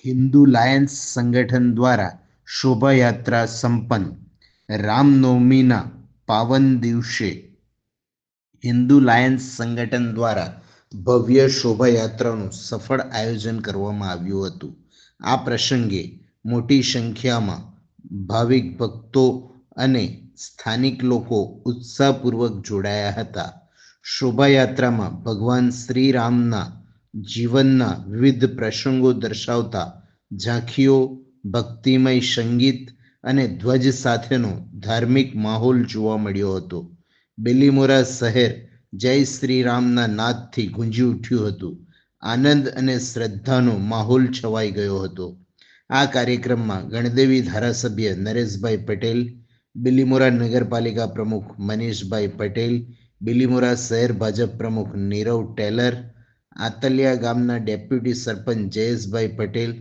Hindu Lions संगठन द्वारा शोभायात्रा संपन्न। રામનવમીના પાવન દિવસે હિન્દુ લાયન્સ સંગઠન દ્વારા ભવ્ય શોભાયાત્રાનું સફળ આયોજન કરવામાં આવ્યું હતું। આ પ્રસંગે મોટી સંખ્યામાં ભાવિક ભક્તો અને સ્થાનિક લોકો ઉત્સાહપૂર્વક જોડાયા હતા। શોભાયાત્રામાં ભગવાન શ્રી રામના જીવનના વિવિધ પ્રસંગો દર્શાવતા ઝાંખીઓ, ભક્તિમય સંગીત અને ધ્વજ સાથેનો ધાર્મિક માહોલ જોવા મળ્યો હતો। બેલીમોરા શહેર જય શ્રી રામના નાદથી ગુંજી ઉઠ્યું હતું। આનંદ અને શ્રદ્ધાનો માહોલ છવાઈ ગયો હતો। આ કાર્યક્રમમાં ગણદેવી ધારાસભ્ય નરેશભાઈ પટેલ, બેલીમોરા નગરપાલિકા પ્રમુખ મનીષભાઈ પટેલ, બેલીમોરા શહેર ભાજપ પ્રમુખ નીરવ ટેલર, આતલિયા ગામના ડેપ્યુટી સરપંચ જયેશભાઈ પટેલ,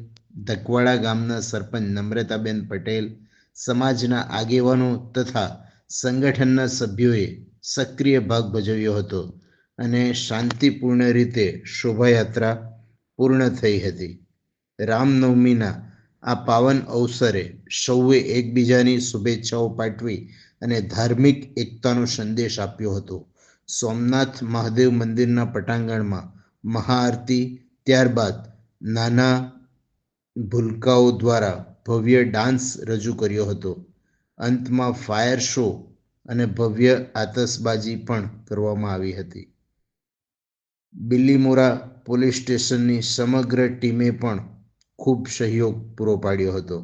ધકવાડા ગામના સરપંચ નમ્રતાબેન પટેલ, સમાજના આગેવાનો તથા સંગઠનના સભ્યોએ સક્રિય ભાગ ભજવ્યો હતો અને શાંતિપૂર્ણ રીતે શોભાયાત્રા પૂર્ણ થઈ હતી। રામનવમીના આ પાવન અવસરે સૌએ એકબીજાની શુભેચ્છાઓ પાઠવી અને ધાર્મિક એકતાનો સંદેશ આપ્યો હતો। સોમનાથ મહાદેવ મંદિરના પટાંગણમાં મહાઆરતી, ત્યારબાદ નાના ભૂલકાઓ દ્વારા ભવ્ય ડાન્સ રજૂ કર્યો હતો। અંતમાં ફાયર શો અને ભવ્ય આતશબાજી પણ કરવામાં આવી હતી। બેલીમોરા પોલીસ સ્ટેશનની સમગ્ર ટીમે પણ ખૂબ સહયોગ પૂરો પાડ્યો હતો।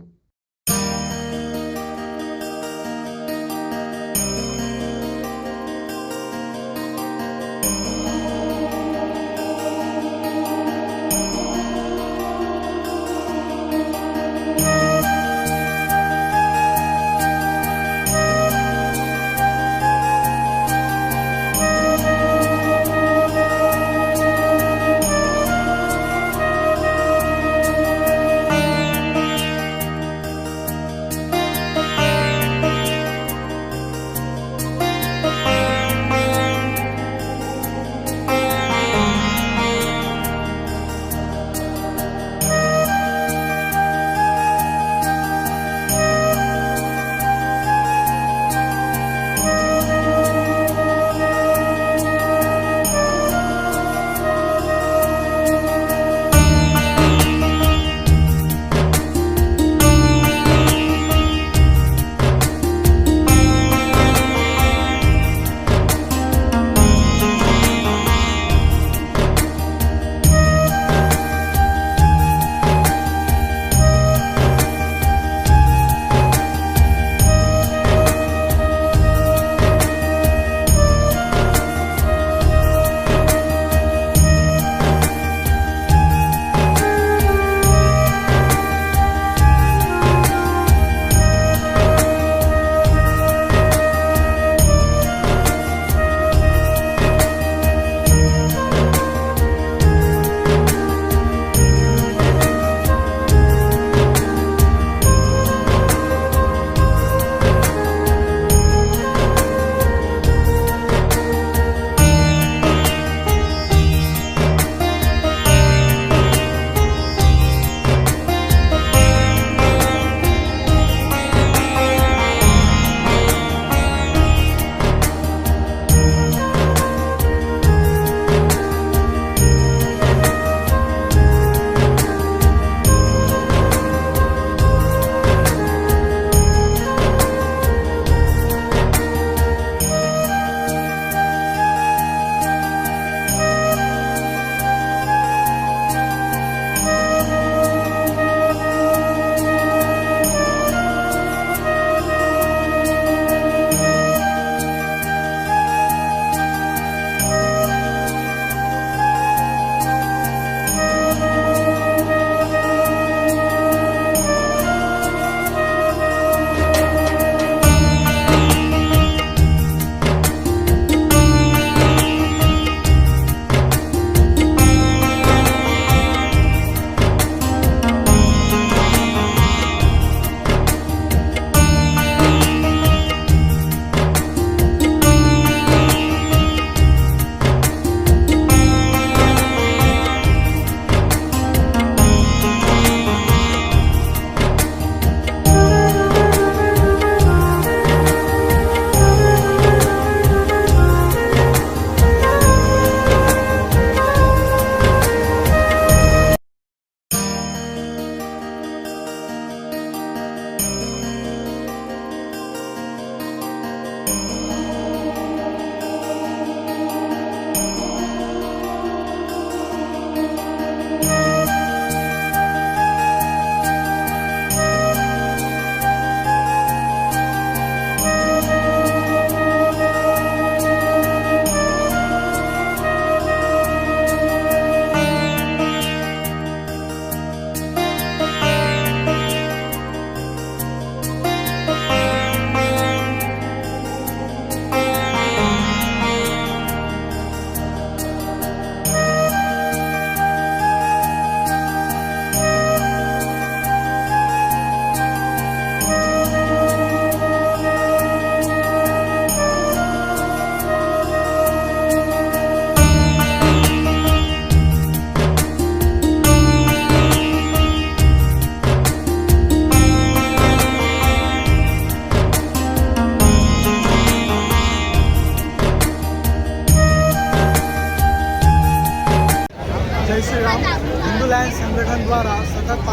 સતત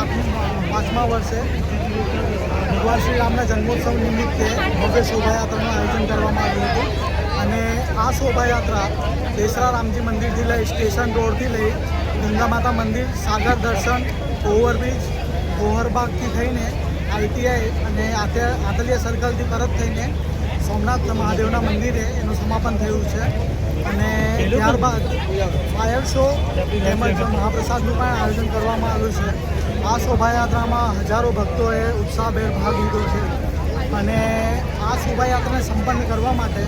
પાંચમા વર્ષે ભગવાન શ્રી રામના જન્મોત્સવ નિમિત્તે ભવ્ય શોભાયાત્રાનું આયોજન કરવામાં આવ્યું હતું અને આ શોભાયાત્રા દેસરા રામજી મંદિરથી લઈ સ્ટેશન રોડથી લઈ ગંગા માતા મંદિર, સાગર દર્શન, ઓવરબ્રિજ, ગોહરબાગથી થઈને ITI અને આતલિયા સર્કલથી પરત થઈને સોમનાથ મહાદેવના મંદિરે એનું સમાપન થયું છે અને ત્યારબાદ ફાયર શો તેમજ મહાપ્રસાદનું પણ આયોજન કરવામાં આવ્યું છે. આ શોભાયાત્રામાં હજારો ભક્તોએ ઉત્સાહભેર ભાગ લીધો છે અને આ શોભાયાત્રાને સંપન્ન કરવા માટે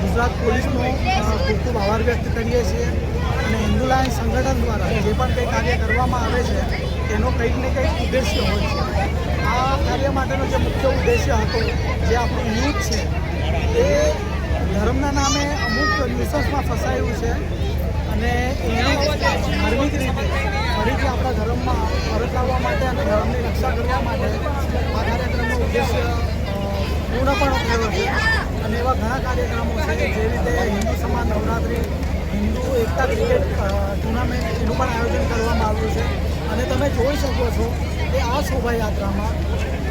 ગુજરાત પોલીસનો ખૂબ ખૂબ આભાર વ્યક્ત કરીએ છીએ અને હિન્દુ લાયન્સ સંગઠન દ્વારા જે પણ કંઈ કાર્ય કરવામાં આવે છે તેનો કંઈક ને કંઈક ઉદ્દેશ્ય હોય છે. આ કાર્ય માટેનો જે મુખ્ય ઉદ્દેશ્ય હતો, જે આપણું યુથ છે એ ધર્મના નામે અમુક ન્યુસન્સમાં ફસાયું છે અને એને ધાર્મિક રીતે ફરીથી આપણા ધર્મમાં પરત લાવવા માટે અને ધર્મની રક્ષા કરવા માટે આ કાર્યક્રમનો ઉદ્દેશ્ય પૂર્ણપણે થયો છે અને એવા ઘણા કાર્યક્રમો છે જે રીતે હિન્દુ સમાજ નવરાત્રિ, હિન્દુ એકતા ક્રિકેટ ટુર્નામેન્ટ એનું પણ આયોજન કરવામાં આવ્યું છે અને તમે જોઈ શકો છો કે આ શોભાયાત્રામાં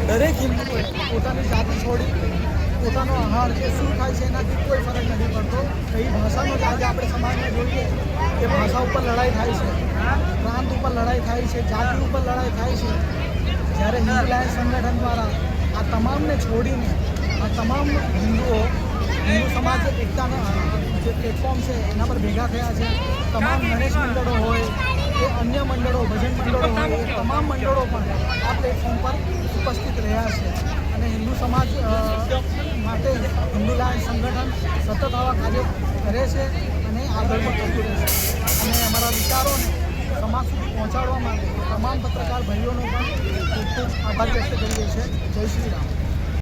દરેક હિન્દુએ પોતાની જાતિ છોડી પોતાનો આહાર કે શું થાય છે એનાથી કોઈ ફરક નથી પડતો. કઈ ભાષાનો જ આજે આપણે સમાજને જોઈએ કે ભાષા ઉપર લડાઈ થાય છે, પ્રાંત ઉપર લડાઈ થાય છે, જાતિ ઉપર લડાઈ થાય છે. જ્યારે હિન્દુ લાયન્સ સંગઠન દ્વારા આ તમામને છોડીને આ તમામ હિન્દુઓ હિન્દુ સમાજ એકતાના જે પ્લેટફોર્મ છે એના પર ભેગા થયા છે. તમામ ગણેશ મંડળો હોય કે અન્ય મંડળો, ભજન મંડળો હોય, એ તમામ મંડળો પણ આ પ્લેટફોર્મ પર ઉપસ્થિત રહ્યા છે અને હિન્દુ સમાજ માટે હિન્દુ લાયન્સ સંગઠન સતત આવા કાર્યો કરે છે અને આગળ પણ કરતું રહેશે અને અમારા વિચારોને સમાજ સુધી પહોંચાડવા માટે તમામ પત્રકાર ભાઈઓનો પણ ખૂબ ખૂબ આભાર વ્યક્ત કરીએ છીએ. જય શ્રી રામ.